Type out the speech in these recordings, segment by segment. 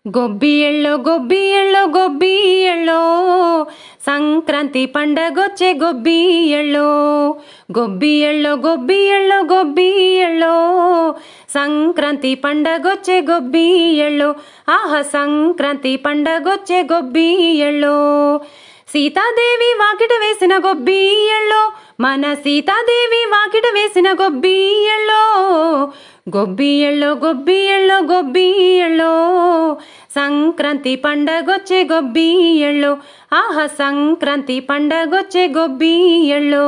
గొబ్బియెళ్ళో గొబ్బియెళ్ళో గొబ్బియెళ్ళో సంక్రాంతి పండగొచ్చే గొబ్బియెళ్ళో గొబ్బియెళ్ళో గొబ్బియెళ్ళో గొబ్బియెళ్ళో సంక్రాంతి పండగొచ్చే గొబ్బియెళ్ళో ఆహా సంక్రాంతి పండగొచ్చే గొబ్బియెళ్ళో సీతాదేవి వాకిట వేసిన గొబ్బియెళ్ళో మన సీతాదేవి వాకిట వేసిన గొబ్బియెళ్ళో గొబ్బియెళ్ళో గొబ్బియెళ్ళో గొబ్బియెళ్ళో సంక్రాంతి పండగొచ్చే గొబ్బియెళ్ళో ఆహా సంక్రాంతి పండగొచ్చే గొబ్బియెళ్ళో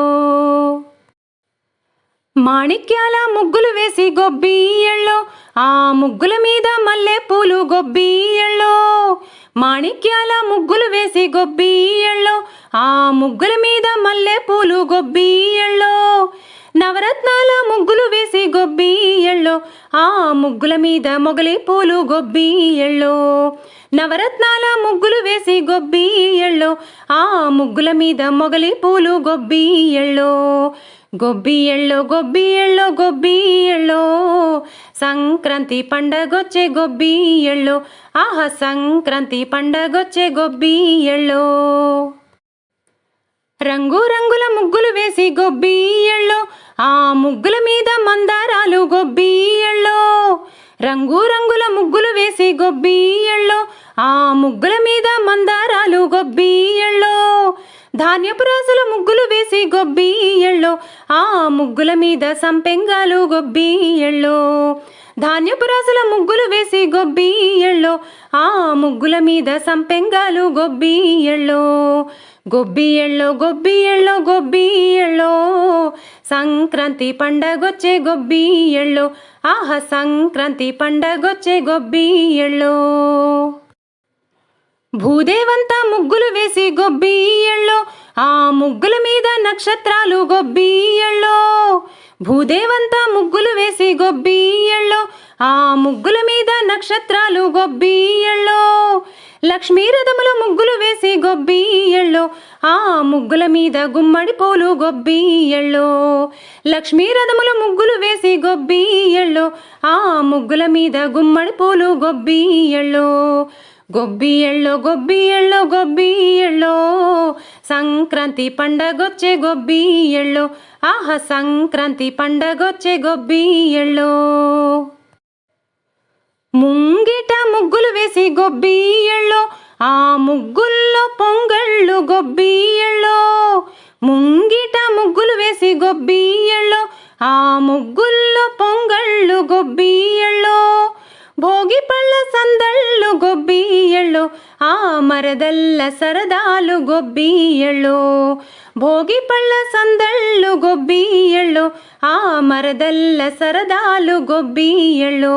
మాణిక్యాల ముగ్గులు వేసి గొబ్బియెళ్ళో ఆ ముగ్గుల మీద మల్లె పూలు గొబ్బియెళ్ళో మాణిక్యాల ముగ్గులు వేసి గొబ్బియెళ్ళో ఆ ముగ్గుల మీద మల్లె పూలు గొబ్బియెళ్ళో నవరత్నాల ముగ్గులు వేసి గొబ్బియెళ్ళో ఆ ముగ్గుల మీద మొగలి పూలు గొబ్బియెళ్ళో నవరత్నాల ముగ్గులు వేసి గొబ్బియెళ్ళో ఆ ముగ్గుల మీద మొగలి పూలు గొబ్బియెళ్ళో గొబ్బియెళ్ళో గొబ్బియెళ్ళో గొబ్బియెళ్ళో సంక్రాంతి పండగొచ్చే గొబ్బియెళ్ళో ఆహా సంక్రాంతి పండగొచ్చే గొబ్బియెళ్ళో రంగు రంగుల ముగ్గులు వేసి గొబ్బియెళ్ళో ఆ ముగ్గుల మీద మందారాలు గొబ్బియెళ్ళో రంగు రంగుల ముగ్గులు వేసి గొబ్బియెళ్ళో ఆ ముగ్గుల మీద మందారాలు గొబ్బియెళ్ళో ధాన్యపు రాసుల ముగ్గులు వేసి గొబ్బియెళ్ళో ఆ ముగ్గుల మీద సంపెంగాలు గొబ్బియెళ్ళో ధాన్యపు రాసుల ముగ్గులు వేసి గొబ్బియెళ్ళో ఆ ముగ్గుల మీద సంపెంగాలు గొబ్బియెళ్ళో గొబ్బియెళ్ళో గొబ్బియెళ్ళో గొబ్బియెళ్ళో సంక్రాంతి పండగొచ్చే గొబ్బియెళ్ళో ఆహా సంక్రాంతి పండగొచ్చే గొబ్బియెళ్ళో భూదేవంతా ముగ్గులు వేసి గొబ్బియెళ్ళో ఆ ముగ్గుల మీద నక్షత్రాలు గొబ్బియెళ్ళో భూదేవంతా ముగ్గులు వేసి గొబ్బియెళ్ళో ఆ ముగ్గుల మీద నక్షత్రాలు గొబ్బియెళ్ళో లక్ష్మీ రథములు ముగ్గులు వేసి గొబ్బియెళ్ళో ఆ ముగ్గుల మీద గుమ్మడి పూలు గొబ్బియెళ్ళో లక్ష్మీ రథములు ముగ్గులు వేసి గొబ్బియెళ్ళో ఆ ముగ్గుల మీద గుమ్మడి పూలు గొబ్బియెళ్ళో గొబ్బియెళ్ళో గొబ్బియెళ్ళో గొబ్బియెళ్ళో సంక్రాంతి పండగొచ్చే గొబ్బియెళ్ళో ఆహా సంక్రాంతి పండగొచ్చే గొబ్బియెళ్ళో ముంగిట ముగ్గులు వేసి గొబ్బియెళ్ళో ఆ ముగ్గుల్లో పొంగళ్ళు గొబ్బియెళ్ళో ముంగిట ముగ్గులు వేసి గొబ్బియెళ్ళో ఆ ముగ్గుల్లో పొంగళ్ళు గొబ్బియెళ్ళో భోగి పళ్ళ సందళ్ళు గొబ్బియెళ్ళో ఆ మరదల్ల సరదాలు గొబ్బియెళ్ళో భోగి పళ్ళ సందళ్ళు గొబ్బియెళ్ళో ఆ మరదల్ల సరదాలు గొబ్బియెళ్ళో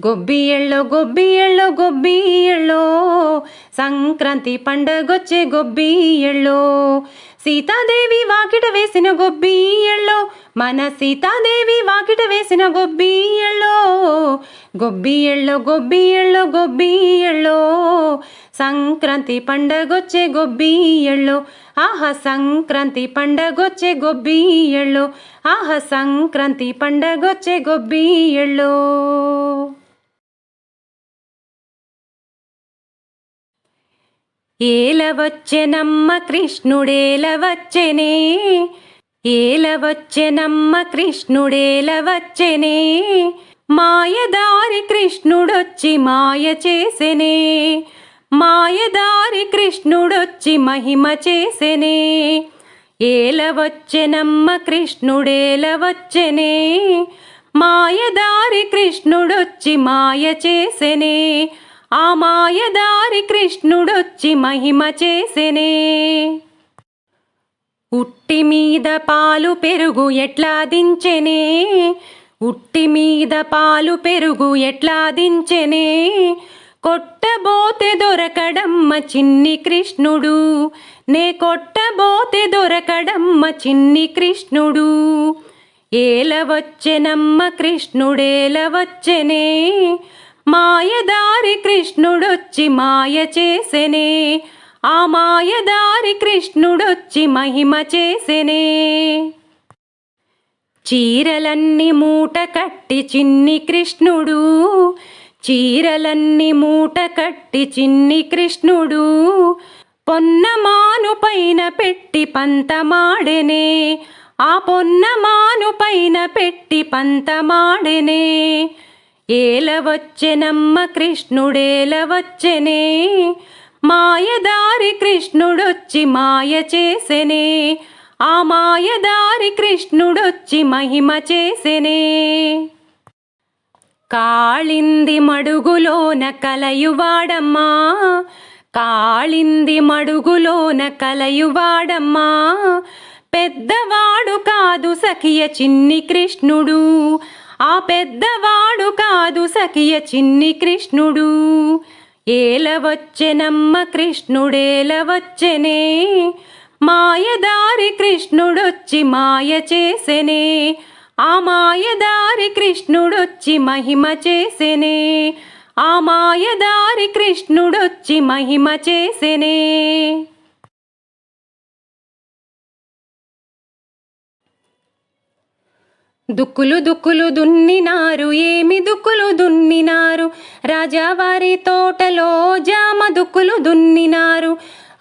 గొబ్బియెళ్ళో గొబ్బియెళ్ళో గొబ్బియెళ్ళో సంక్రాంతి పండగొచ్చే గొబ్బియెళ్ళో సీతాదేవి వాకిట వేసిన గొబ్బియెళ్ళో మన సీతాదేవి వాకిట వేసిన గొబ్బియెళ్ళో గొబ్బియెళ్ళో గొబ్బియెళ్ళో గొబ్బియెళ్ళో సంక్రాంతి పండగొచ్చే గొబ్బియెళ్ళో ఆహా సంక్రాంతి పండగొచ్చే గొబ్బియెళ్ళో ఆహా సంక్రాంతి పండగొచ్చే గొబ్బియెళ్ళో ఏలవచ్చెనమ్మ కృష్ణుడేలవచ్చెనే ఏలవచ్చెనమ్మ కృష్ణుడేలవచ్చెనే మాయదారి కృష్ణుడొచ్చి మాయ చేసెనే మాయదారి కృష్ణుడొచ్చి మహిమ చేసెనే ఏలవచ్చెనమ్మ కృష్ణుడేలవచ్చెనే మాయదారి కృష్ణుడొచ్చి మాయ చేసెనే ఆ మాయదారి కృష్ణుడొచ్చి మహిమ చేసెనే ఉట్టి మీద పాలు పెరుగు ఎట్లా దించెనే ఉట్టి మీద పాలు పెరుగు ఎట్లా దించెనే కొట్టబోతే దొరకడమ్మ చిన్ని కృష్ణుడు నే కొట్టబోతే దొరకడమ్మ చిన్ని కృష్ణుడు ఏలవచ్చెనమ్మ కృష్ణుడేలవచ్చెనే మాయదారి కృష్ణుడొచ్చి మాయ చేసెనే ఆ మాయదారి కృష్ణుడొచ్చి మహిమ చేసెనే చీరలన్నీ మూట కట్టి చిన్ని కృష్ణుడు చీరలన్నీ మూట కట్టి చిన్ని కృష్ణుడు పొన్నమాను పైన పెట్టి పంతమాడెనే, ఆ పొన్నమాను పైన పెట్టి పంతమాడెనే. ఏలవచ్చెనమ్మ కృష్ణుడేలవచ్చెనే, మాయదారి కృష్ణుడొచ్చి మాయ చేసెనే, ఆ మాయదారి కృష్ణుడొచ్చి మహిమ చేసెనే. కాళింది మడుగులోన కలయువాడమ్మా, కాళింది మడుగులోన కలయువాడమ్మా, పెద్దవాడు కాదు సఖియ చిన్ని కృష్ణుడు, ఆ పెద్దవాడు కాదు సఖియ చిన్ని కృష్ణుడు. ఏలవచ్చెనమ్మ కృష్ణుడేలవచ్చెనే, మాయదారి కృష్ణుడొచ్చి మాయ చేసెనే, ఆ మాయదారి కృష్ణుడొచ్చి మహిమ చేసెనే, ఆ మాయదారి కృష్ణుడొచ్చి మహిమ చేసెనే. దుక్కులు దుక్కులు దున్నినారు, ఏమి దుక్కులు దున్నినారు, రాజావారి తోటలో జామ దుక్కులు దున్నినారు.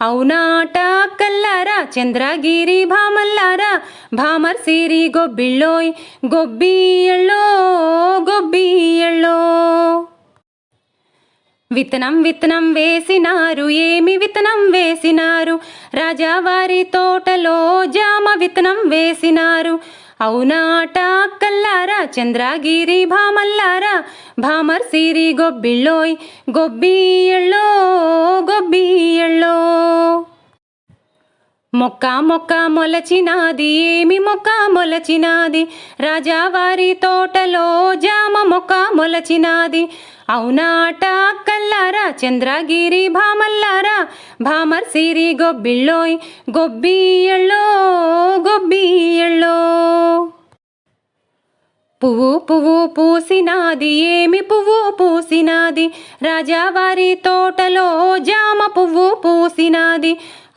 అవునాట కల్లారా చంద్రగిరి భామల్లారా, భామర్ సిరి గొబ్బిళ్ళోయ్ గొబ్బియళ్ళో గొబ్బియళ్ళో. విత్తనం విత్తనం వేసినారు, ఏమి విత్తనం వేసినారు, రాజావారి తోటలో జామ విత్తనం వేసినారు. అవునాట కల్లారా చంద్రగిరి భామల్లారా, భామర్ సిరి గొబ్బిళ్ళోయ్ గొబ్బియళ్ళో గొబ్బియళ్ళో. మొక్క మొక్క మొలచినాది, ఏమి మొక్క మొలచినాది, రాజావారి తోటలో జామ మొక్క మొలచినాది. అవునాట కల్లారా చంద్రగిరి భామల్లారా, భామర్ సిరి గొబ్బిళ్ళోయ్ గొబ్బియళ్ళో గొబ్బియళ్ళో. పువ్వు పువ్వు పూసినాది, ఏమి పువ్వు పూసినాది, రాజావారి తోటలో జామ పువ్వు పూసినాది.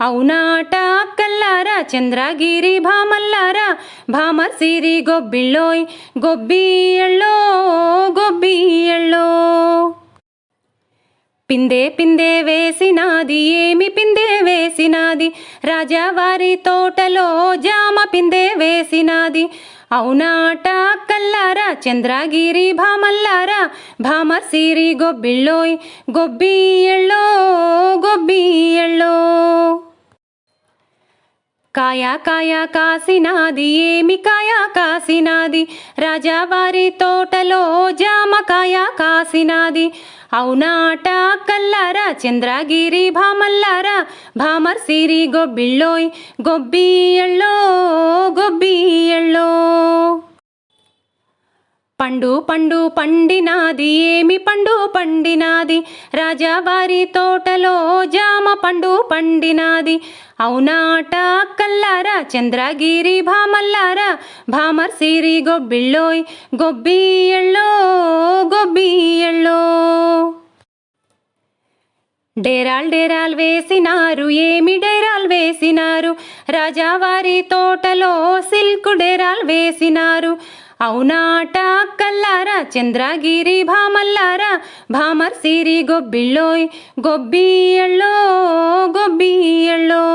అవునాట కల్లారా చంద్రగిరి భామల్లారా, భామర్ సిరి గొబ్బిళ్ళోయ్ గొబ్బియళ్ళో గొబ్బియళ్ళో. పిందే పిందే వేసినాది, ఏమి పిందే వేసినాది, రాజావారి తోటలో జామ పిందే వేసినాది. అవునాట కల్లారా చంద్రగిరి భామల్లారా, భామర్ సిరి గొబ్బిళ్ళోయ్ గొబ్బియళ్ళో గొబ్బియళ్ళో. కాయ కాయ కాసినాది, ఏమి కాయ కాసినాది, రాజావారి తోటలో జామకాయ కాసినాది. అవునాట కల్లారా చంద్రగిరి భామల్లారా, భామర్ సిరి గొబ్బిళ్ళోయ్ గొబ్బియళ్ళో గొబ్బియళ్ళో. పండు పండు పండినాది, ఏమి పండు పండినాది, రాజావారి తోటలో జామ పండు పండినాది. అవునాట కల్లారా చంద్రగిరి భామల్లారా, భామర్ సిరి గొబ్బిళ్ళోయ్ గొబ్బియళ్ళో గొబ్బియళ్ళో. డేరాల్ డేరాల్ వేసినారు, ఏమి డేరాల్ వేసినారు, రాజావారి తోటలో సిల్కు డేరాల్ వేసినారు. అవునాట కల్లారా చంద్రగిరి భామల్లారా, భామర్ సిరి గొబ్బిళ్ళోయ్ గొబ్బియళ్ళో గొబ్బియళ్ళో.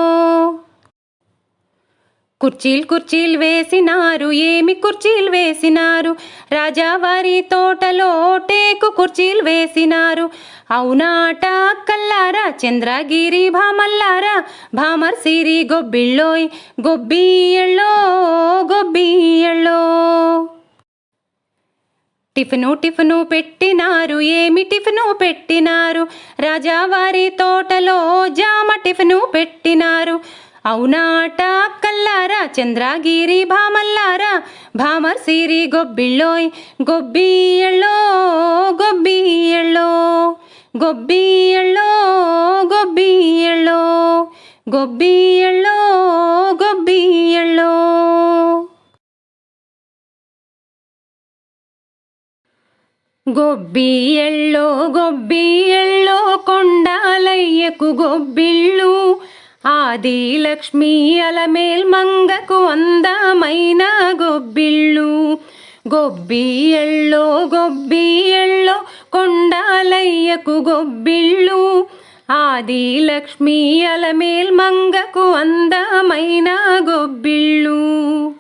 కుర్చీల్ కుర్చీల్ వేసినారు, ఏమి కుర్చీల్ వేసినారు, రాజావారి తోటలో టేకు కుర్చీల్ వేసినారు. అవునాట కల్లారా చంద్రగిరి భామల్లారా, భామర్ సిరి గొబ్బిళ్ళోయ్ గొబ్బియళ్ళో గొబ్బియళ్ళో. టిఫిను టిఫిను పెట్టినారు, ఏమి టిఫిను పెట్టినారు, రాజావారి తోటలో జామ టిఫిను పెట్టినారు. అవునాట కల్లారా చంద్రగిరి భామల్లారా, భామర్ సిరి గొబ్బిళ్ళోయ్ గొబ్బియళ్ళో గొబ్బియళ్ళో గొబ్బియళ్ళో గొబ్బియళ్ళో గొబ్బియళ్ళో గొబ్బియళ్ళో. గొబ్బియళ్ళో గొబ్బియళ్ళో కొండాలయ్యకు గొబ్బిళ్ళు, ఆది లక్ష్మీ అలమేల్ మంగకు అందమైన గొబ్బిళ్ళు. గొబ్బియళ్ళో గొబ్బియళ్ళో కొండాలయ్యకు గొబ్బిళ్ళు, ఆది లక్ష్మీ అలమేల్ మంగకు అందమైన గొబ్బిళ్ళు.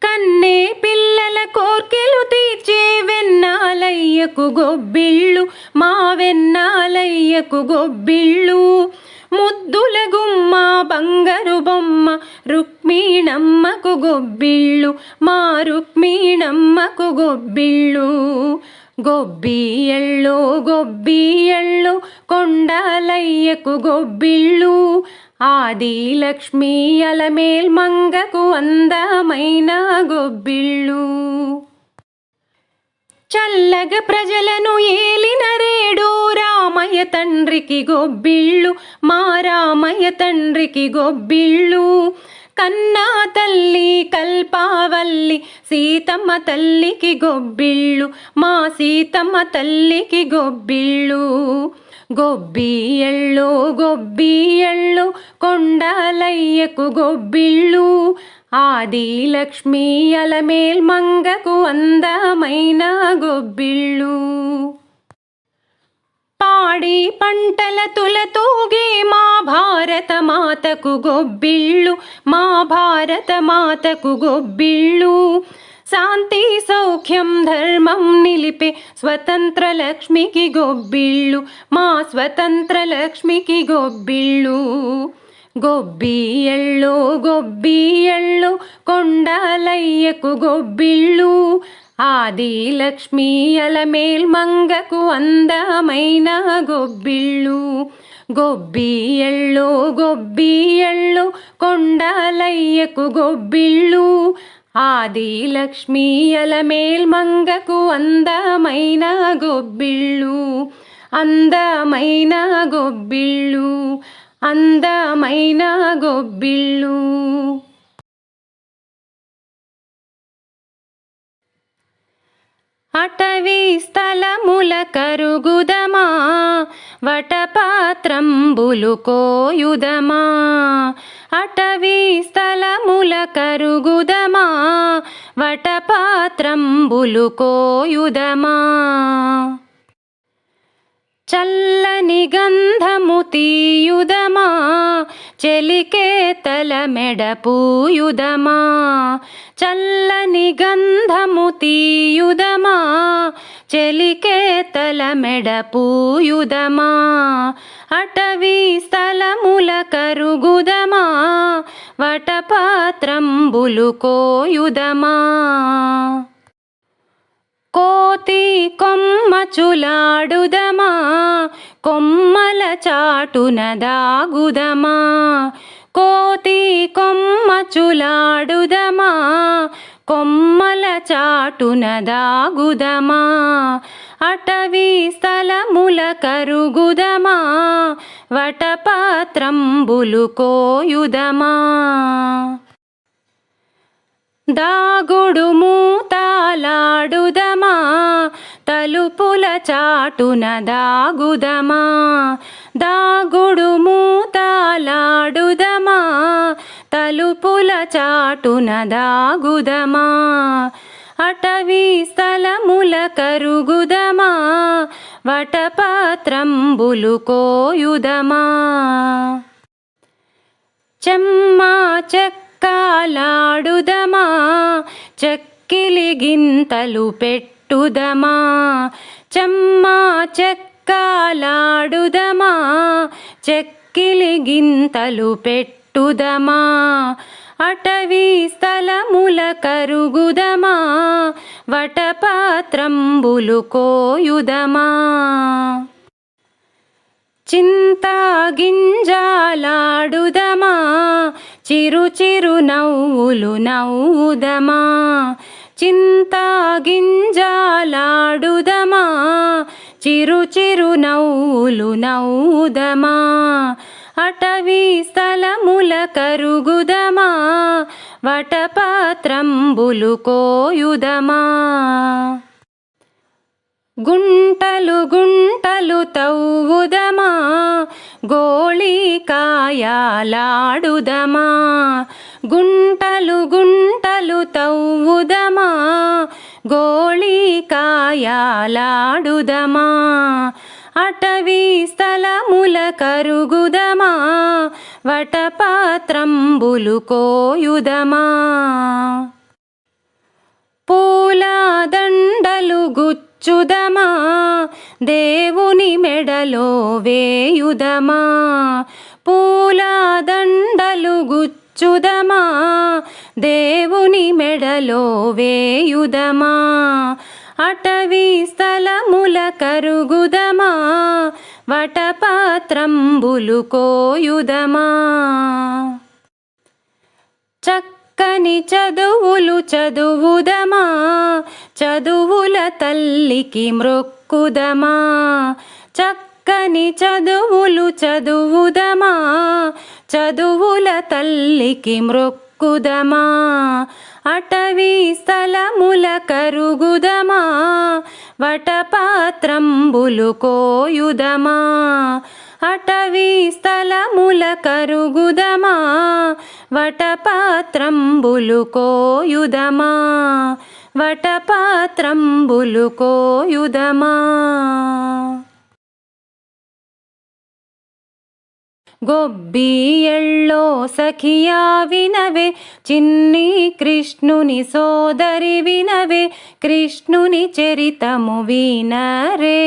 కన్నే పిల్లల కోర్కెలు తీర్చే వెన్నాలయ్యకు గొబ్బిళ్ళు, మా వెన్నాలయ్యకు గొబ్బిళ్ళు. ముద్దుల గుమ్మ బంగారు బొమ్మ రుక్మిణమ్మకు గొబ్బిళ్ళు, మా రుక్మిణమ్మకు గొబ్బిళ్ళు. గొబ్బియళ్ళు గొబ్బియళ్ళు కొండాలయ్యకు గొబ్బిళ్ళు, ఆది లక్ష్మీ అలమేల్ మంగకు అందమైన గొబ్బిళ్ళు. చల్లగా ప్రజలను ఏలిన రేడు రామయ్య తండ్రికి గొబ్బిళ్ళు, మా రామయ్య తండ్రికి గొబ్బిళ్ళు. కన్నా తల్లి కల్పావల్లి సీతమ్మ తల్లికి గొబ్బిళ్ళు, మా సీతమ్మ తల్లికి గొబ్బిళ్ళు. గొబ్బియళ్ళు గొబ్బియళ్ళు కొండాలయ్యకు గొబ్బిళ్ళు, ఆది లక్ష్మీ అలమేల్ మంగకు అందమైన గొబ్బిళ్ళు. పాడి పంటల తులతూగే మా భారత మాతకు గొబ్బిళ్ళు, మా భారత మాతకు గొబ్బిళ్ళు. శాంతి సౌఖ్యం ధర్మం నిలిపే స్వతంత్ర లక్ష్మికి గొబ్బిళ్ళు, మా స్వతంత్ర లక్ష్మికి గొబ్బిళ్ళు. గొబ్బియళ్ళు గొబ్బియళ్ళు కొండాలయ్యకు గొబ్బిళ్ళు, ఆది లక్ష్మీ అలమేల్ మంగకు అందమైన గొబ్బిళ్ళు. గొబ్బియళ్ళు గొబ్బియళ్ళు కొండాలయ్యకు గొబ్బిళ్ళు, ఆది లక్ష్మీ అలమేల్ మంగకు అందమైన గొబ్బిళ్ళు. అందమైన గొబ్బిళ్ళు, అందమైన గొబ్బిళ్ళు. అటవీ స్థలముల కరుగుదమా, వటపాత్రంబులు కోయుదమా. అటవీ స్థలముల కరుగుదమా, వటపాత్రంబులు కోయుదమా. చల్లని గంధము తీయుదమా, చెలికేతల మెడ పూయుదమా. చల్లని గంధము తీయుదమా, చెలికేతల మెడ పూయుదమా. అటవీ స్థలముల కరుగుదమా, వటపాత్రంబులు కోయుదమా. కోతి కొమ్మ చులాడుదమా, కొమ్మల చాటున దాగుదమా. కోతి కొమ్మ చులాడుదమా, కొమ్మల చాటున దాగుదమా. అటవీ స్థలముల కరుగుదమా, వటపాత్రంబులు కోయుదమా. దాగుడు మూతలాడుదమా, తలుపుల చాటున దాగుదమా. దాగుడు మూతలాడుదమా, తలుపుల చాటున దాగుదమా. అటవీ స్థలముల కరుగుదమా, వటపాత్రంబులు కోయుదమా. చెమ్మా చెక్కలాడుదమా, చెక్కిలి గింతలు పెట్టుదమా. చెమ్మా చెక్కలాడుదమా, చెక్కిలి గింతలు పెట్టుదమా. అటవీ స్థలముల కరుగుదమా, వటపాత్రంబులు కోయుదమా. చింతా గింజలాడుదమా, చిరు చిరు నవ్వులు నవ్వుదమా. చింతా గింజలాడుదమా, చిరు చిరు నవ్వులు నవ్వుదమా. అటవీ స్థలముల కరుగుదమా, వటపాత్రంబులు కోయుదమా. గుంటలు గుంటలు తవ్వుదమా, గోళీకాయలాడుదమా. గుంటలు గుంటలు తవ్వుదమా, గోళీకాయలాడుదమా. కాయాలాడుదమా అటవీ స్థలముల కరుగుదమా వటపాత్రంబులు కోయుదమా పూల దండలు గుచ్చుదమా దేవుని మెడలో వేయుదమా పూల దండలు గుచ్చుదమా దేవుని మెడలో వేయుదమా అటవీ స్థలముల కరుగుదమా వటపాత్రంబులు కోయుదమా చక్కని చదువులు చదువుదమా చదువుల తల్లికి మ్రొక్కుదమా చక్కని చదువులు చదువుదమా చదువుల తల్లికి మ్రొక్కుదమా అటవీ స్థలముల కరుగుదమా వటపాత్రంబులు కోయుదమా అటవీ స్థలముల కరుగుదమా వటపాత్రంబులు కోయుదమా వటపాత్రంబులు కోయుదమా గొబ్బియళ్ళో సఖియా వినవే చిన్ని కృష్ణుని సోదరి వినవే కృష్ణుని చరితము వినరే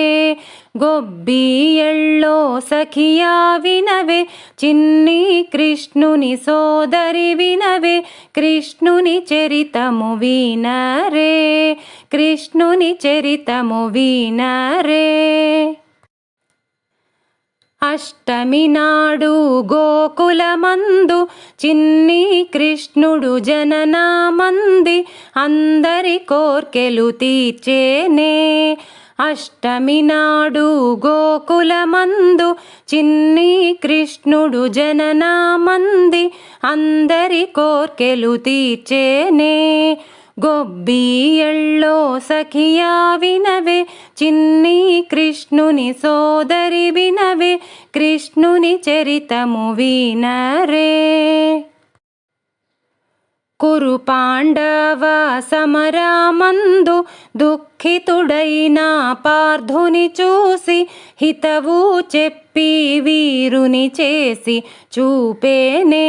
గొబ్బియళ్ళో సఖియా వినవే చిన్ని కృష్ణుని సోదరి వినవే కృష్ణుని చరితము వినరే కృష్ణుని చరితము వినరే అష్టమి నాడు గోకులమందు చిన్ని కృష్ణుడు జననమంది అందరి కోర్కెలు తీర్చేనే అష్టమి నాడు గోకులమందు చిన్ని కృష్ణుడు జననమంది అందరి కోర్కెలు తీర్చేనే గొబ్బియళ్ళో సఖియా వినవే చిన్ని కృష్ణుని సోదరి వినవే కృష్ణుని చరితము వినరే కురు పాండవ సమరమందు దుఃఖితుడైన పార్థుని చూసి హితవు చెప్పి వీరుని చేసి చూపేనే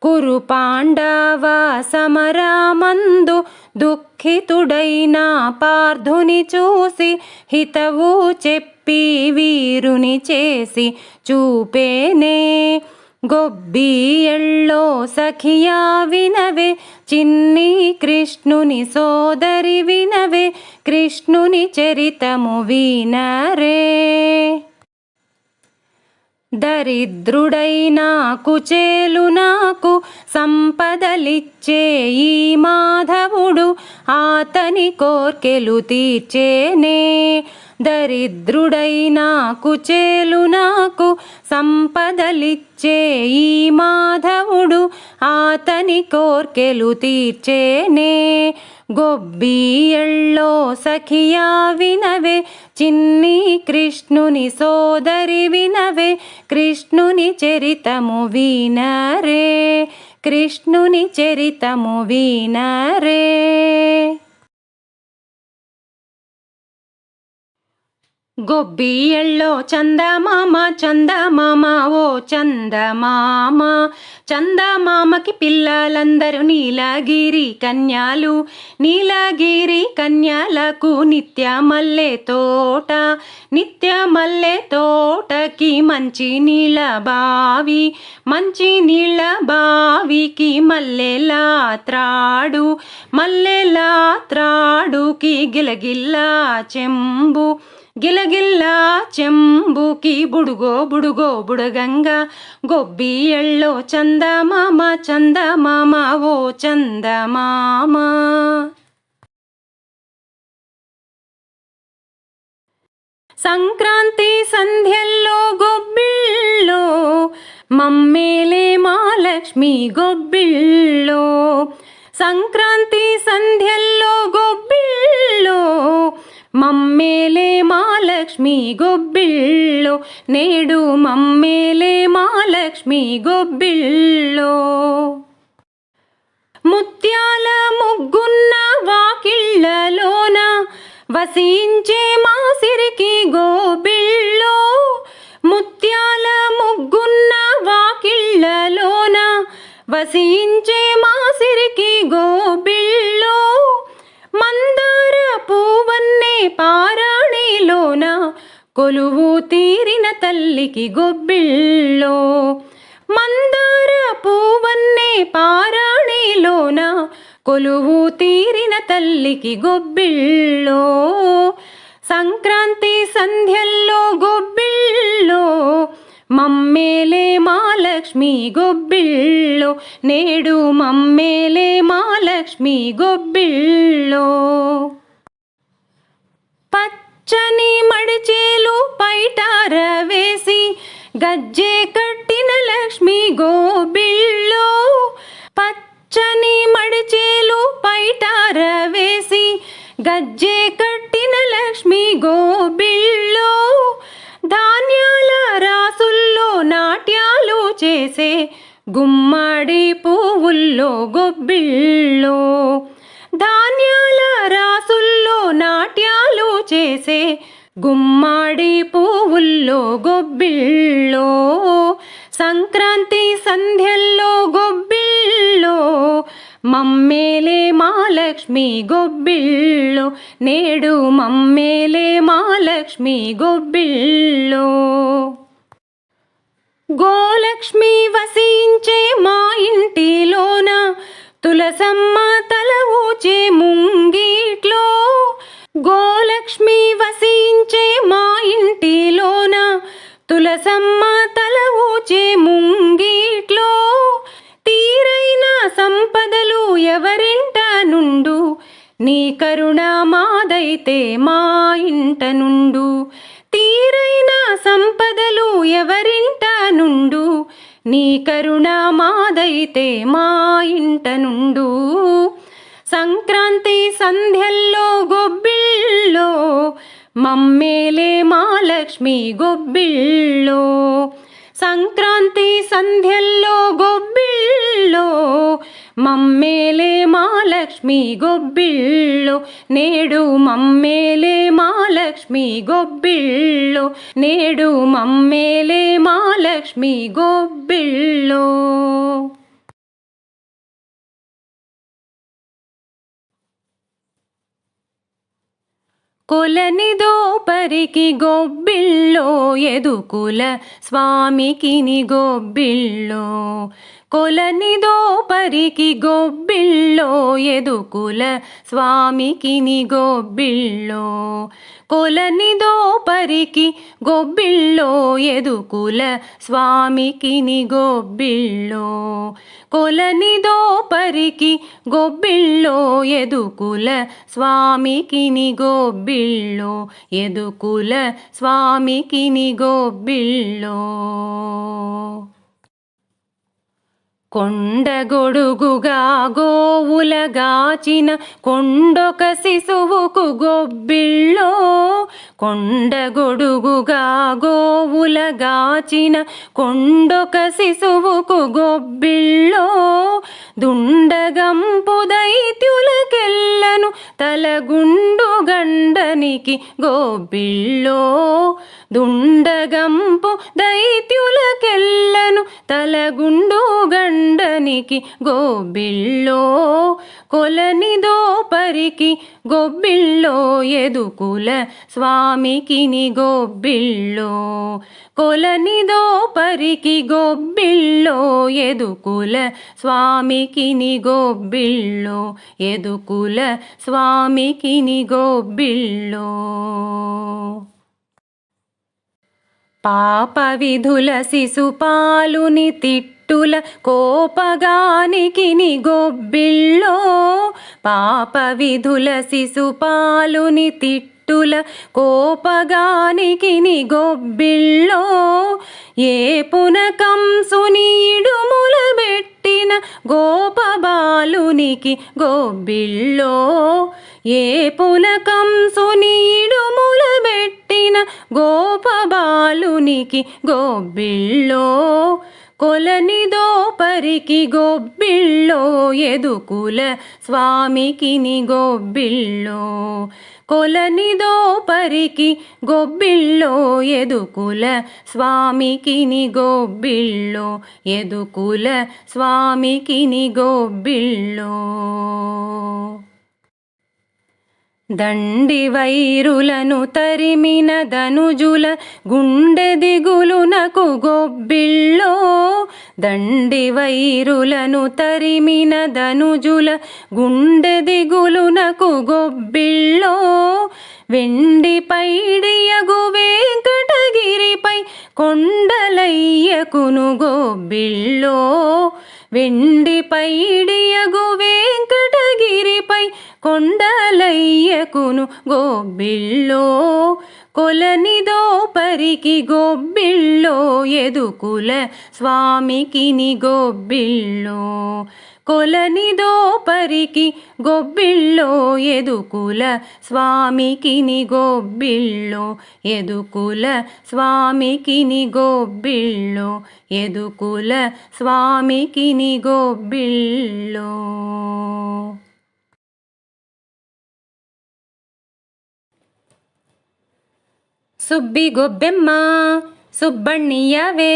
కురు పాండవ సమరమందు దుఃఖితుడైన పార్థుని చూసి హితవు చెప్పి వీరుని చేసి చూపేనే గొబ్బియళ్ళో సఖియా వినవే చిన్ని కృష్ణుని సోదరి వినవే కృష్ణుని చరితము వినరే దరిద్రుడైన కుచేలు నాకు సంపదలిచ్చే ఈ మాధవుడు ఆతని కోర్కెలు తీర్చేనే దరిద్రుడైన కుచేలు నాకు సంపదలిచ్చే ఈ మాధవుడు ఆతని కోర్కెలు తీర్చేనే గొబ్బియళ్ళో సఖియా వినవే చిన్ని కృష్ణుని సోదరి వినవే కృష్ణుని చరితము వినరే కృష్ణుని చరితము వినరే గొబ్బియళ్ళో చందమామ చందమామ ఓ చందమామ చందమామకి పిల్లలందరూ నీలగిరి కన్యాలు నీలగిరి కన్యాలకు నిత్య మల్లె తోటకి మంచి నీళ్ళ బావికి మల్లెలా త్రాడుకి గిలగిల్లా చెంబుకి బుడుగో బుడగంగా గొబ్బియళ్ళో చందమామ ఓ చందమామ సంక్రాంతి సంధ్యల్లో గొబ్బిళ్ళో మమ్మేలే మహాలక్ష్మి గొబ్బిళ్ళో సంక్రాంతి సంధ్యల్లో గొబ్బిళ్ళో మమ్మేలే మహాలక్ష్మి గొబ్బిళ్ళో నేడు మమ్మేలే మహాలక్ష్మి గొబ్బిళ్ళో ముత్యాల ముగ్గున్న వాకిళ్ళలోన వసించే మా సిరికి గోబిళ్ళో ముత్యాల ముగ్గున్న వాకిళ్ళలోన వసించే మా సిరికి గోబిళ్ళో మందార పూవన్నే పారాణిలోన కొలువు తీరిన తల్లికి గొబ్బిళ్ళో మందార పూవన్నే పారాణిలోన కొలువు తీరిన తల్లికి గొబ్బిళ్ళో సంక్రాంతి సంధ్యల్లో గొబ్బిళ్ళో మమ్మేలే మా లక్ష్మి గొబ్బిళ్ళో నేడు మమ్మేలే మా లక్ష్మి గొబ్బిళ్ళో పచ్చని మడిచేలు పైటార వేసి గజ్జె కట్టిన లక్ష్మి గోబిళ్ళో పచ్చని మడిచేలు పైటార వేసి గజ్జె కట్టిన లక్ష్మి గోబిళ్ళో ధాన్యాల రాసుల్లో నాట్యాలు చేసే గుమ్మడి పువ్వుల్లో గొబ్బిళ్ళో ధాన్యాల రాసుల్లో నాట్యాలు చేసే గుమ్మడి పువ్వుల్లో గొబ్బిళ్ళో సంక్రాంతి సంధ్యల్లో గొబ్బిళ్ళో మమ్మేలే మా లక్ష్మి గొబ్బిళ్ళో నేడు మమ్మేలే మా లక్ష్మి గొబ్బిళ్ళో గోలక్ష్మి వసించే మా ఇంటిలోన తులసమ్మ తల ఊచే ముంగిట్లో గోలక్ష్మి వసించే మా ఇంటిలోన తులసమ్మ తల ఊచే ముంగిట్లో తీరైన సంపదలు ఎవరింట నుండు నీ కరుణ మాదైతే మా ఇంట నుండు తీరైన సంపదలు ఎవరింట నుండు నీ కరుణ మాదైతే మా ఇంట నుండు సంక్రాంతి సంధ్యల్లో గొబ్బిళ్ళో మమ్మేలే మా లక్ష్మి గొబ్బిళ్ళో సంక్రాంతి సంధ్యల్లో గొబ్బిళ్ళో మమ్మేలే మా లక్ష్మి గొబ్బిళ్ళో నేడు మమ్మేలే మా లక్ష్మి గొబ్బిళ్ళో నేడు మమ్మేలే మా లక్ష్మి గొబ్బిళ్ళో కొలనిదో పరికి గొబ్బిళ్ళో ఎదుకుల స్వామికి ని గొబ్బిళ్ళో కొలనిదో పరికి గొబ్బిళ్ళో ఎదుకుల స్వామికి ని గొబ్బిళ్ళో కొలనిదో పరికి గొబ్బిళ్ళో ఎదుకుల స్వామికి ని గొబ్బిళ్ళో కొలనిదో పరికి గొబ్బిళ్ళో ఎదుకుల స్వామికి ని గొబ్బిళ్ళో ఎదుకుల స్వామికి ని గొబ్బిళ్ళో కొండగొడుగుగా గోవులగాచిన కొండొక శిశువుకు గొబ్బిళ్ళో కొండగొడుగుగా గోవులగాచిన కొండొక శిశువుకు గొబ్బిళ్ళో దుండగంపు దైత్యులకెల్లను తలగుండు గండనికి గొబ్బిళ్ళో దుండగంపు దైత్యులకెల్లను తలగుండు గండనికి గొబ్బిళ్ళో కొలనిదో పరికి గొబ్బిళ్ళో ఎదుకుల స్వామికి ని గొబ్బిళ్ళో కొలనిదో పరికి గొబ్బిళ్ళో ఎదుకుల స్వామికి ని గొబ్బిళ్ళో ఎదుకుల స్వామికి ని గొబ్బిళ్ళో పాప విధుల శిశుపాలుని తిట్టుల కోపగానికి ని గొబ్బిళ్ళో పాప విధుల శిశుపాలుని తిట్టుల కోపగానికి ని గొబ్బిళ్ళో ఏ పునకంసుని ఇడుముల పెట్టిన గోపబాలునికి గొబ్బిళ్ళో ఏ పునకంసుని ఇడుముల పెట్టిన గోపబాలునికి గొబ్బిళ్ళో కొలనిదో పరికి గొబ్బిళ్ళో ఎదుకుల స్వామికి ని గొబ్బిళ్ళో కొలనిదో పరికి గొబ్బిళ్ళో ఎదుకుల స్వామికిని గొబ్బిళ్ళో ఎదుకుల స్వామికిని గొబ్బిళ్ళో దండి వైరులను తరిమిన ధనుజుల గుండె దిగులునకు గొబ్బిళ్ళో దండి వైరులను తరిమిన ధనుజుల గుండె దిగులునకు గొబ్బిళ్ళో వెండి పైడియగు వెంకటగిరిపై కొండలయ్యకును గొబ్బిళ్ళో వెండి పైడియగు వెంకటగిరిపై కొండలయ్యకును గొబ్బిళ్ళో కొలనిదో పరికి గొబ్బిళ్ళో ఎదుకుల స్వామికిని గొబ్బిళ్ళో కొలనిదో పరికి గొబ్బిళ్ళో ఎదుకుల స్వామికిని గొబ్బిళ్ళో ఎదుకుల స్వామికిని గొబ్బిళ్ళో ఎదుకుల స్వామికిని గొబ్బిళ్ళో సుబ్బి గొబ్బెమ్మ సుబ్బణ్ణియ్యవే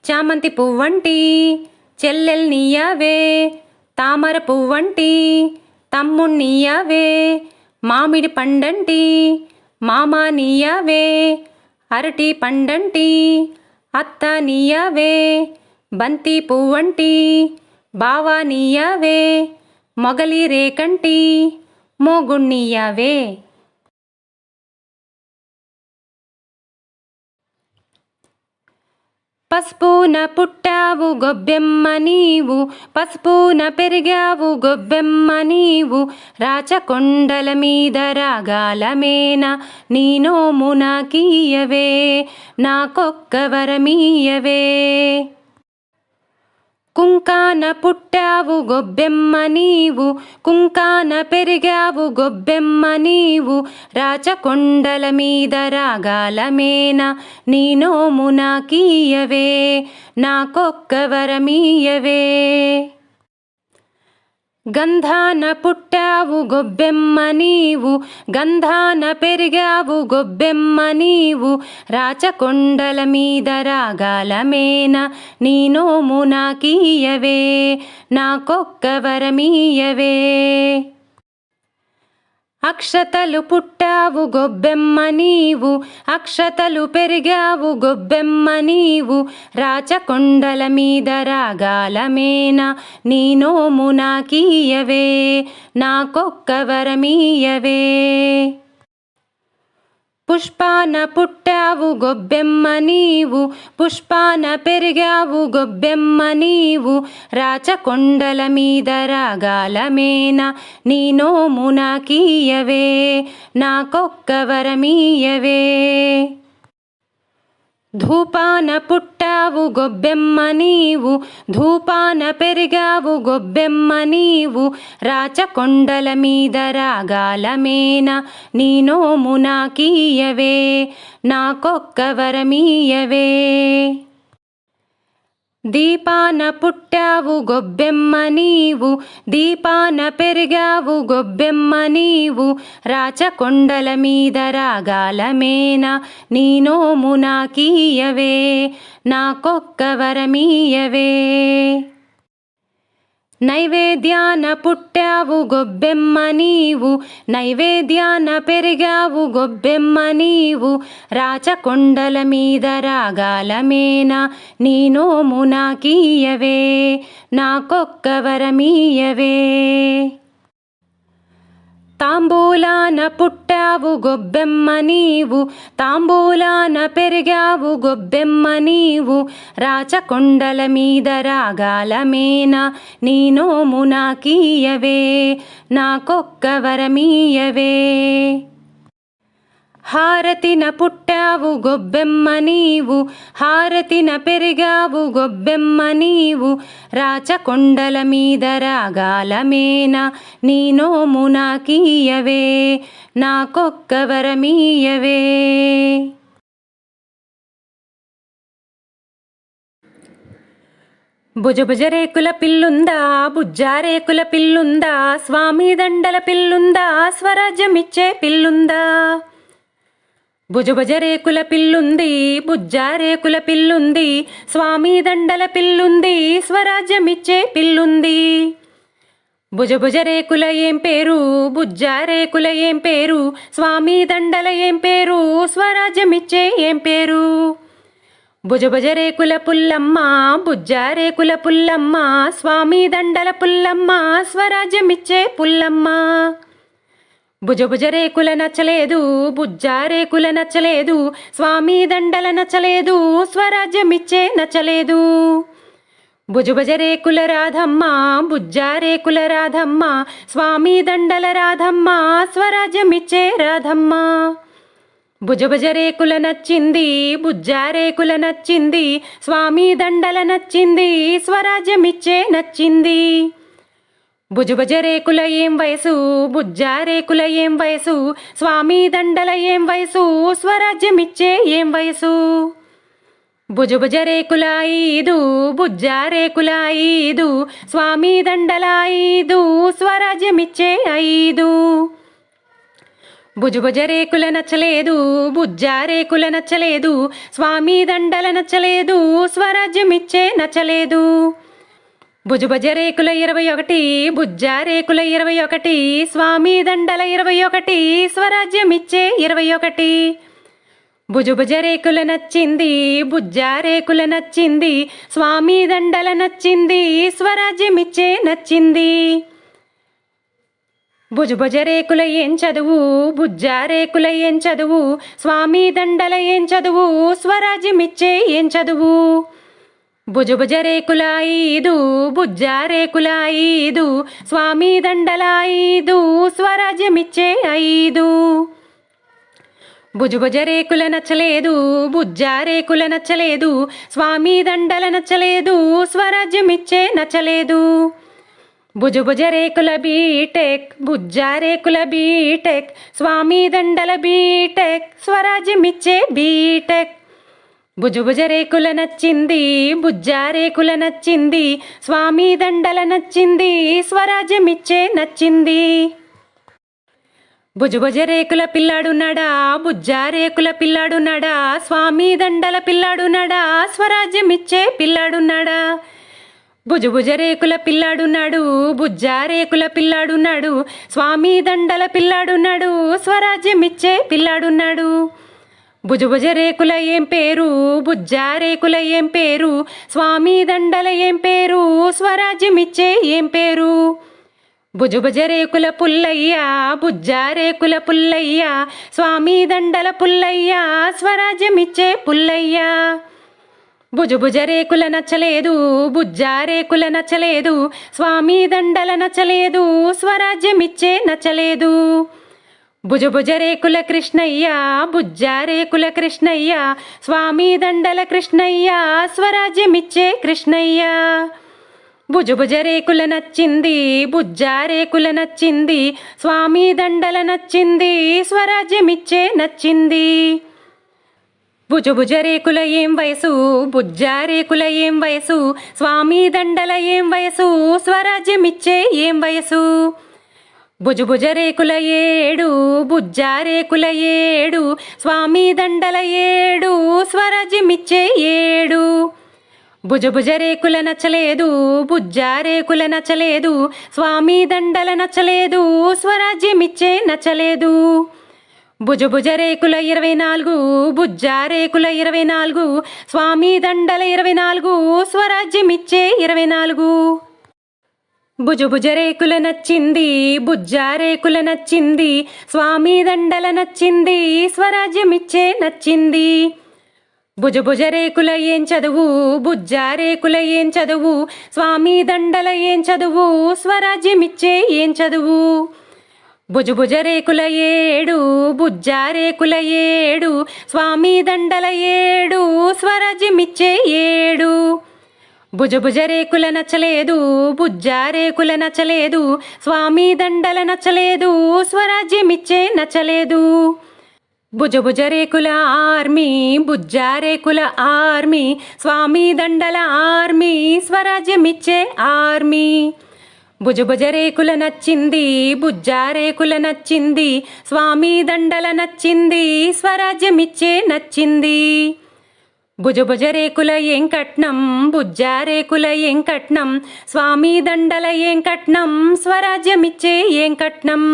చామంతి పువ్వంటి చెల్లెల్నియ్యవే తామర పువ్వంటి తమ్ముణ్ణియ్యవే మామిడి పండంటి మామానియ్యవే అరటి పండంటి అత్తనియ్యవే బంతి పువ్వంటి బావానియ్యవే మొగలి రేకంటి మోగుణ్ణియ్యవే పసుపున పుట్టావు గొబ్బెమ్మ నీవు పసుపున పెరిగావు గొబ్బెమ్మ నీవు రాచకొండల మీద రాగాలమేన నీ నోము నాకీయవే నాకొక్క వరమీయవే కుంకాన పుట్టావు గొబ్బెమ్మ నీవు కుంకాన పెరిగావు గొబ్బెమ్మ నీవు రాచకొండల మీద రాగాలమేన నీ నోము నాకీయవే నాకొక్క వరమీయవే గంధాన పుట్టావు గొబ్బెమ్మ నీవు గంధాన పెరిగావు గొబ్బెమ్మ నీవు రాచకొండల మీద రాగాలమేన నీ నోము నాకీయవే నాకొక్క వరమీయవే అక్షతలు పుట్టావు గొబ్బెమ్మ నీవు అక్షతలు పెరిగావు గొబ్బెమ్మ నీవు రాచకొండల మీద రాగాలమేన నీ నోము నాకీయవే నాకొక్క వరమీయవే పుష్పాన పుట్టావు గొబ్బెమ్మ నీవు పుష్పాన పెరిగావు గొబ్బెమ్మ నీవు రాచకొండల మీద రాగాలమేన నీ నోము నాకీయవే నాకొక్క వరమీయవే ధూపాన పుట్టావు గొబ్బెమ్మ నీవు ధూపాన పెరిగావు గొబ్బెమ్మ నీవు రాచకొండల మీద రాగాలమేన నీ నోము నాకీయవే నాకొక్క వరమీయవే దీపాన పుట్టావు గొబ్బెమ్మ నీవు దీపాన పెరిగావు గొబ్బెమ్మ నీవు రాచకొండల మీద రాగాలమేన నీ నోము నాకీయవే నాకొక్క వరమీయవే నైవేద్యాన పుట్టావు గొబ్బెమ్మ నీవు నైవేద్యాన పెరిగావు గొబ్బెమ్మ నీవు రాచకొండల మీద రాగాలమేన నీ నోము నాకీయవే నాకొక్క వరమీయవే తాంబూలాన పుట్టావు గొబ్బెమ్మ నీవు తాంబూలాన పెరిగావు గొబ్బెమ్మ నీవు రాచకొండల మీద రాగాలమేన నీ నోము నాకీయవే నాకొక్క వరమీయవే హారతిన పుట్టావు గొబ్బెమ్మ నీవు హారతిన పెరిగావు గొబ్బెమ్మ నీవు రాచకొండల మీద రాగాలమేన నీ నోము నాకీయవే నాకొక్క వరమీయవే భుజభుజ రేకుల పిల్లుందా, బుజ్జారేకుల పిల్లుందా, స్వామి దండల పిల్లుందా, స్వరాజ్యమిచ్చే పిల్లుందా. భుజభుజ రేకుల పిల్లుంది, బుజ్జారేకుల పిల్లుంది, స్వామి దండల పిల్లుంది, స్వరాజ్యమిచ్చే పిల్లుంది. భుజభుజ రేకుల ఏం పేరు, బుజ్జారేకుల ఏం పేరు, స్వామి దండల ఏం పేరు, స్వరాజ్యమిచ్చే ఏం పేరు. భుజభుజ రేకుల పుల్లమ్మ, బుజ్జారేకుల పుల్లమ్మ, స్వామి దండల పుల్లమ్మ, స్వరాజ్యమిచ్చే పుల్లమ్మ. భుజభుజ రేకుల నచ్చలేదు, బుజ్జారేకుల నచ్చలేదు, స్వామి దండల నచ్చలేదు, స్వరాజ్యమిచ్చే నచ్చలేదు. భుజభుజ రేకుల రాధమ్మ, బుజ్జారేకుల రాధమ్మ, స్వామి దండల రాధమ్మ, స్వరాజ్యమిచ్చే రాధమ్మ. భుజభుజ రేకుల నచ్చింది, బుజ్జారేకుల నచ్చింది, స్వామి దండల నచ్చింది, స్వరాజ్యమిచ్చే నచ్చింది. భుజభుజ రేకుల ఏం వయసు, బుజ్జారేకుల ఏం వయసు, స్వామి దండల ఏం వయసు, స్వరాజ్యమిచ్చే ఏం వయసు. భుజభుజ రేకుల 5, బుజ్జారేకుల 5, స్వామి దండల 5, స్వరాజ్యమిచ్చే 5. భుజభుజ రేకుల నచ్చలేదు, బుజ్జారేకుల నచ్చలేదు, స్వామి దండల నచ్చలేదు, స్వరాజ్యమిచ్చే నచ్చలేదు. భుజభుజ రేకుల 21, బుజ్జారేకుల 21, స్వామి దండల 21, స్వరాజ్యమిచ్చే 21. భుజభుజ రేకుల నచ్చింది, బుజ్జారేకుల నచ్చింది, స్వామి దండల నచ్చింది, స్వరాజ్యమిచ్చే నచ్చింది. భుజభుజ రేకుల ఏం చదువు, బుజ్జారేకుల ఏం చదువు, స్వామి దండల ఏం చదువు, స్వరాజ్యమిచ్చే ఏం చదువు. భుజభుజ రేకుల 5, బుజ్జారేకుల 5, స్వామి దండల 5, స్వరాజ్యమిచ్చే 5. భుజభుజ రేకుల నచ్చలేదు, బుజ్జారేకుల నచ్చలేదు, స్వామి దండల నచ్చలేదు, స్వరాజ్యమిచ్చే నచ్చలేదు. భుజభుజ రేకుల బీటెక్, బుజ్జారేకుల బీటెక్, స్వామి దండల బీటెక్, స్వరాజ్యమిచ్చే బీటెక్. భుజభుజ రేకుల నచ్చింది, బుజ్జారేకుల నచ్చింది, స్వామి దండల నచ్చింది, స్వరాజ్యమిచ్చే నచ్చింది. భుజభుజ రేకుల పిల్లాడున్నాడా, బుజ్జారేకుల పిల్లాడున్నాడా, స్వామి దండల పిల్లాడున్నాడా, స్వరాజ్యమిచ్చే పిల్లాడున్నాడా. భుజభుజ రేకుల పిల్లాడున్నాడు, బుజ్జారేకుల పిల్లాడున్నాడు, స్వామి దండల పిల్లాడున్నాడు, స్వరాజ్యమిచ్చే పిల్లాడున్నాడు. భుజభుజ రేకుల ఏం పేరు, బుజ్జారేకుల ఏం పేరు, స్వామి దండల ఏం పేరు, స్వరాజ్యమిచ్చే ఏం పేరు. భుజభుజ రేకుల పుల్లయ్య, బుజ్జారేకుల పుల్లయ్య, స్వామి దండల పుల్లయ్య, స్వరాజ్యమిచ్చే పుల్లయ్య. భుజభుజ రేకుల నచ్చలేదు, బుజ్జారేకుల నచ్చలేదు, స్వామి దండల నచ్చలేదు, స్వరాజ్యమిచ్చే నచ్చలేదు. భుజభుజ రేకుల కృష్ణయ్య, బుజ్జారేకుల కృష్ణయ్య, స్వామి దండల కృష్ణయ్య, స్వరాజ్యమిచ్చే కృష్ణయ్య. భుజభుజ రేకుల నచ్చింది, బుజ్జారేకుల నచ్చింది, స్వామి దండల నచ్చింది, స్వరాజ్యమిచ్చే నచ్చింది. భుజభుజ రేకుల ఏం వయసు, బుజ్జారేకుల ఏం వయసు, స్వామి దండల ఏం వయసు, స్వరాజ్యమిచ్చే ఏం వయసు. భుజభుజ రేకుల 7, బుజ్జారేకుల 7, స్వామి దండల 7, స్వరాజ్యమిచ్చే 7. భుజభుజ రేకుల నచ్చలేదు, బుజ్జారేకుల నచ్చలేదు, స్వామి దండల నచ్చలేదు, స్వరాజ్యమిచ్చే నచ్చలేదు. భుజభుజ రేకుల 24, బుజ్జారేకుల 24, స్వామి దండల 24, స్వరాజ్యమిచ్చే 24. భుజభుజ రేకుల నచ్చింది, బుజ్జారేకుల నచ్చింది, స్వామి దండల నచ్చింది, స్వరాజ్యమిచ్చే నచ్చింది. భుజభుజ రేకుల ఏం చదువు, బుజ్జారేకుల ఏం చదువు, స్వామి దండల ఏం చదువు, స్వరాజ్యమిచ్చే ఏం చదువు. భుజభుజ రేకుల 7, బుజ్జారేకుల 7, స్వామి దండల 7, స్వరాజ్యమిచ్చే 7. భుజభుజ రేకుల నచ్చలేదు, బుజ్జారేకుల నచ్చలేదు, స్వామి దండల నచ్చలేదు, స్వరాజ్యమిచ్చే నచ్చలేదు. భుజ రేకుల ఆర్మీ బుజ్జారేకుల ఆర్మీ స్వామి దండల ఆర్మీ స్వరాజ్యమిచ్చే ఆర్మీ. భుజ రేకుల నచ్చింది బుజ్జారేకుల నచ్చింది స్వామి దండల నచ్చింది స్వరాజ్యమిచ్చే నచ్చింది. భుజ రేకుల ఏం కట్నం బుజ్జారేకుల ఏం కట్నం స్వామి దండల ఏం కట్నం స్వరాజ్యమిచ్చే ఏం కట్నం.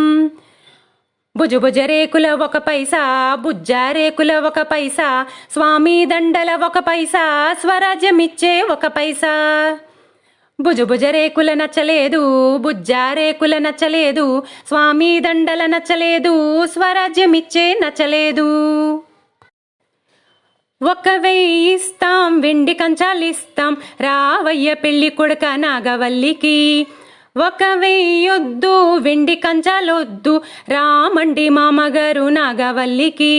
భుజ రేకుల 1 పైసా బుజ్జారేకుల 1 పైసా స్వామి దండల 1 పైసా స్వరాజ్యమిచ్చే 1 పైసా. భుజ రేకుల నచ్చలేదు బుజ్జారేకుల నచ్చలేదు స్వామి దండల నచ్చలేదు స్వరాజ్యమిచ్చే నచ్చలేదు. 1,000 ఇస్తాం వెండి కంచాలిస్తాం రావయ్య పెళ్ళి కొడుక నాగవల్లికి. 1,000 వద్దు వెండి కంచాలొద్దు రామండి మామగారు నాగవల్లికి.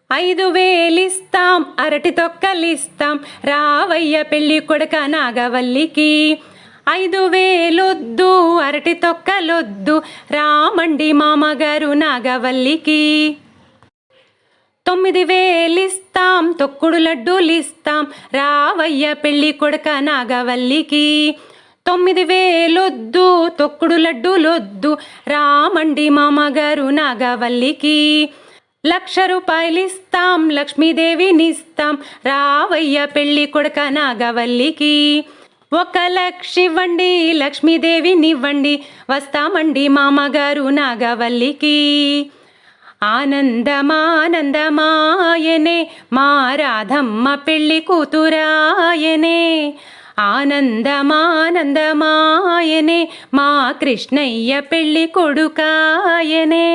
5,000 ఇస్తాం అరటి తొక్కలిస్తాం రావయ్య పెళ్ళి కొడుక నాగవల్లికి. 5,000 వద్దు అరటి తొక్కలొద్దు రామండి మామగారు నాగవల్లికి. 9,000 ఇస్తాం తొక్కుడు లడ్డూలిస్తాం రావయ్య పెళ్ళి కొడుక నాగవల్లికి. 9,000 వద్దు తొక్కుడు లడ్డూలొద్దు రామండి మామగారు నాగవల్లికి. 1,00,000 రూపాయలిస్తాం లక్ష్మీదేవినిస్తాం రావయ్య పెళ్ళి కొడుక నాగవల్లికి. 1,00,000 ఇవ్వండి లక్ష్మీదేవినివ్వండి వస్తామండి మామగారు నాగవల్లికి. ఆనందమానందమాయనే మా రాధమ్మ పెళ్ళి కూతురాయనే. ఆనందమానందమాయనే మా కృష్ణయ్య పెళ్ళి కొడుకాయనే.